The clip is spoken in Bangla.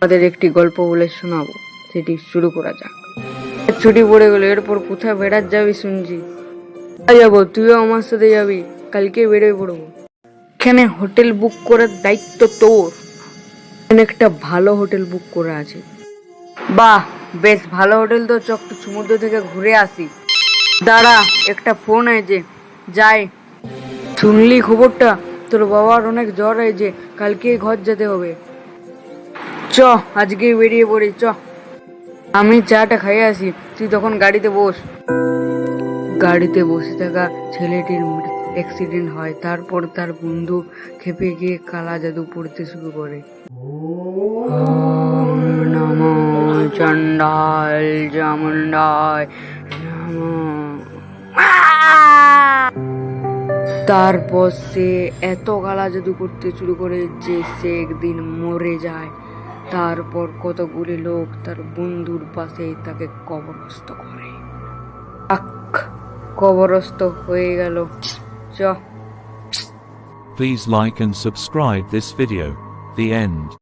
আমাদের একটি গল্প বলে শোনাবো, সেটি শুরু করা যাক। ছুটি পড়ে গেল, এরপর কোথায় বেড়াতে যাবি শুনছি? যাবো, তুইও আমার সাথে যাবি, কালকে বেরোয় পড়বো। এখানে হোটেল বুক করার দায়িত্ব তোর। এখানে একটা ভালো হোটেল বুক করা আছে। বাহ, বেশ ভালো হোটেল তো, চক একটু সমুদ্র থেকে ঘুরে আসি। দাঁড়া, একটা ফোন আছে, যাই। শুনলি খবরটা? তোর বাবার অনেক জ্বর হয়েছে, কালকে ঘর যেতে হবে। চ, আজকে বেরিয়ে পড়ি, চ। আমি চাটা খাইয়ে আসি, তুই তখন গাড়িতে বস। গাড়িতে বসে থাকা ছেলেটির অ্যাক্সিডেন্ট হয়, তারপর তার বন্ধু খেপে গিয়ে কালা জাদু পড়তে শুরু করে। ওম নমো চণ্ডাল চামুণ্ডায় নমো। তারপর সে এত কালা জাদু করতে শুরু করে যে সে একদিন মরে যায়। তারপর কতগুলি লোক তার বন্ধুর পাশে তাকে কবরস্থ করে। কবরস্থ হয়ে গেল। চ। Please like and subscribe this video. The end.